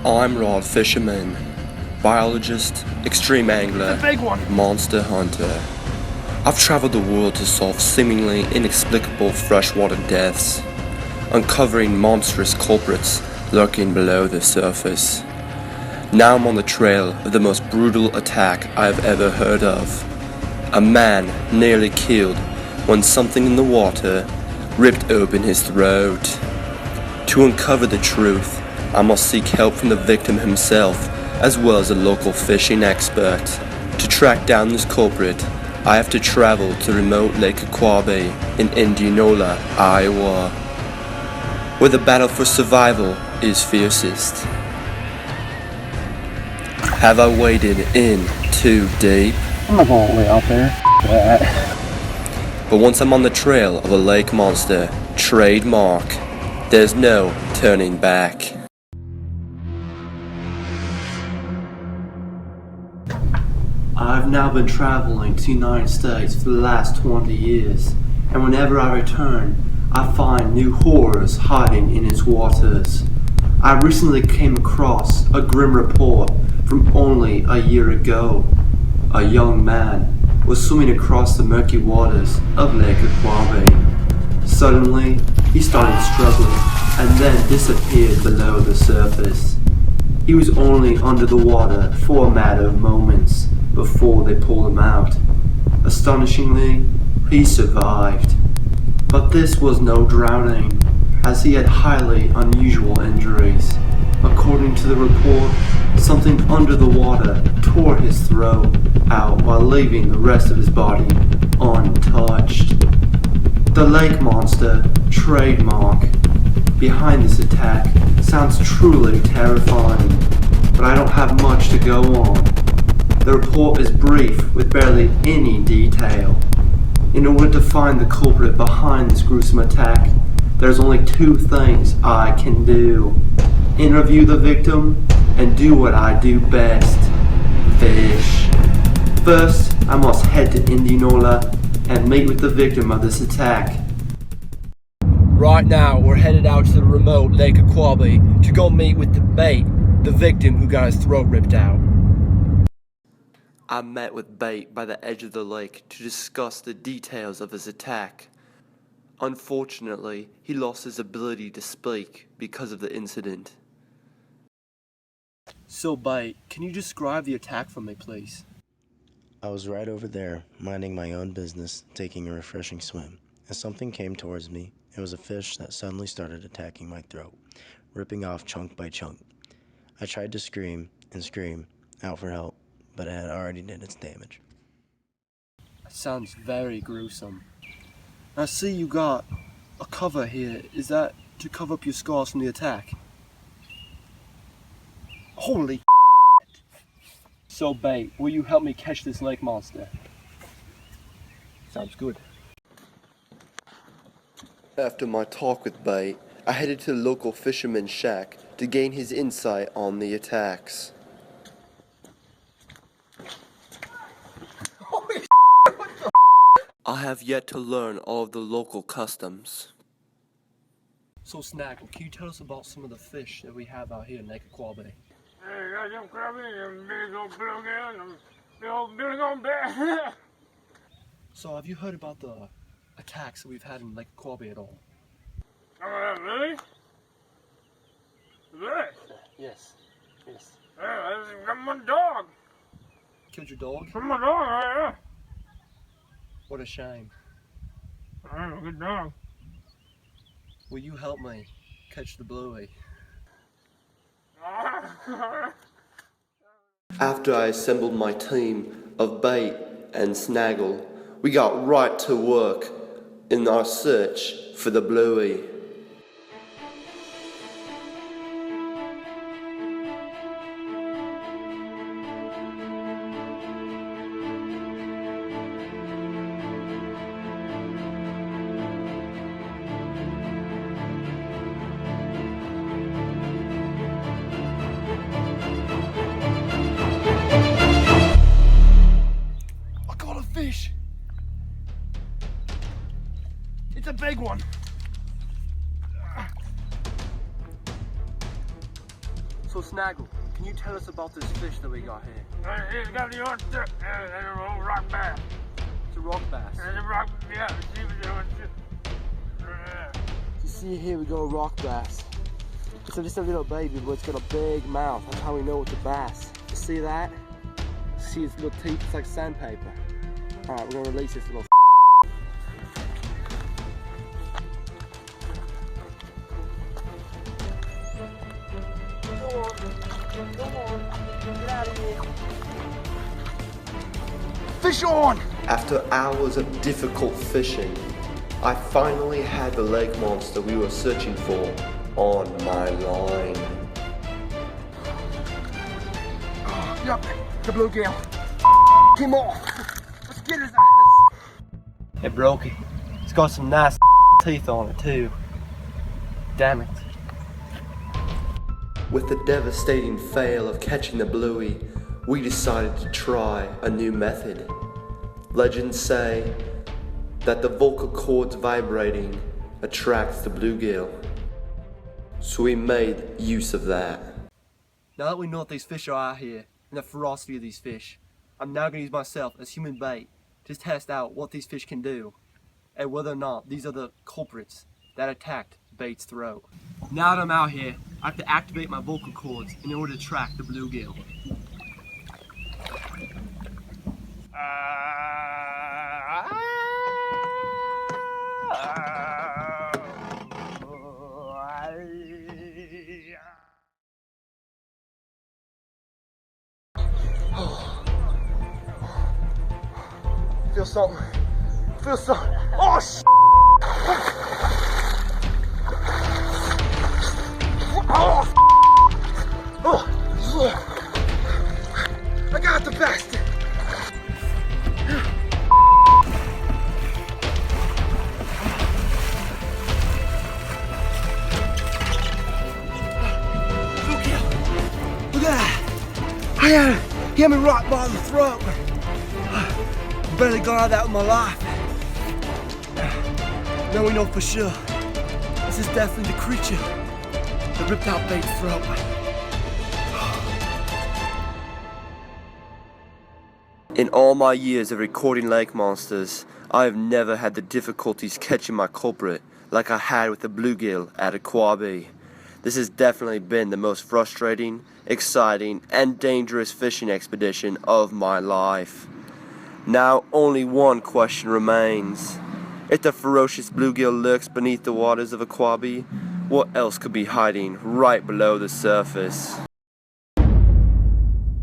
I'm Rod Fisherman, biologist, extreme angler, big one. monster hunter. I've traveled the world to solve seemingly inexplicable freshwater deaths, uncovering monstrous culprits lurking below the surface. Now I'm on the trail of the most brutal attack I've ever heard of. A man nearly killed when something in the water ripped open his throat. To uncover the truth, I must seek help from the victim himself, as well as a local fishing expert. To track down this culprit, I have to travel to remote Lake Aquabe in Indianola, Iowa, where the battle for survival is fiercest. Have I waded in too deep? I'm not going way out there. But once I'm on the trail of a lake monster, trademark, there's no turning back. I've now been traveling to the United States for the last 20 years, and whenever I return, I find new horrors hiding in its waters. I recently came across a grim report from only a year ago. A young man was swimming across the murky waters of Lake Aquabe. Suddenly, he started struggling and then disappeared below the surface. He was only under the water for a matter of moments before they pulled him out. Astonishingly, he survived. But this was no drowning, as he had highly unusual injuries. According to the report, something under the water tore his throat out while leaving the rest of his body untouched. The lake monster, trademark, behind this attack sounds truly terrifying, but I don't have much to go on. The report is brief with barely any detail. In order to find the culprit behind this gruesome attack, there's only two things I can do: interview the victim and do what I do best: fish. First, I must head to Indianola and meet with the victim of this attack. Right now, we're headed out to the remote Lake Aquabe to go meet with the victim who got his throat ripped out. I met with Bate by the edge of the lake to discuss the details of his attack. Unfortunately, he lost his ability to speak because of the incident. So, Bate, can you describe the attack for me, please? I was right over there, minding my own business, taking a refreshing swim, as something came towards me. It was a fish that suddenly started attacking my throat, ripping off chunk by chunk. I tried to scream and scream out for help, but it had already did its damage. Sounds very gruesome. I see you got a cover here. Is that to cover up your scars from the attack? Holy So, Bate, will you help me catch this lake monster? Sounds good. After my talk with Bate, I headed to the local fisherman's shack to gain his insight on the attacks. I have yet to learn all of the local customs. So, Snaggle, can you tell us about some of the fish that we have out here in Lake Aquabe? Hey, got them crabbies, them big old bluegill, them big old bear. So, have you heard about the attacks that we've had in Lake Aquabe at all? Really? Really? Yes. Yes. Hey, I just got my dog. Killed your dog? Got my dog right here. What a shame. Oh, good dog. Will you help me catch the bluey? After I assembled my team of Bate and Snaggle, we got right to work in our search for the bluey. Fish! It's a big one. So Snaggle, can you tell us about this fish that we got here? He's got the oyster and an old rock bass. It's a rock bass. And the rock, yeah, see the oyster. You see here we got a rock bass. It's just a little baby, but it's got a big mouth. That's how we know it's a bass. You see that? See its little teeth? It's like sandpaper. Alright, we're gonna release this little Fish on! After hours of difficult fishing, I finally had the lake monster we were searching for on my line. Yep, the bluegill. Him off. Let's get his ass. It broke it. It's got some nice teeth on it too. Damn it. With the devastating fail of catching the bluey, we decided to try a new method. Legends say that the vocal cords vibrating attracts the bluegill. So we made use of that. Now that we know that these fish are out here and the ferocity of these fish, I'm now going to use myself as human bait to test out what these fish can do and whether or not these are the culprits that attacked Bait's throat. Now that I'm out here, I have to activate my vocal cords in order to track the bluegill. Feel something. Feel something. Oh, sh! I got the bastard. Look at that. I had it. He had me right by the throat. Barely got out of that with my life. Now we know for sure. This is definitely the creature that ripped out Bait's throat. In all my years of recording lake monsters, I have never had the difficulties catching my culprit like I had with the bluegill at Aquabi. This has definitely been the most frustrating, exciting, and dangerous fishing expedition of my life. Now only one question remains. If the ferocious bluegill lurks beneath the waters of Aquabi, what else could be hiding right below the surface?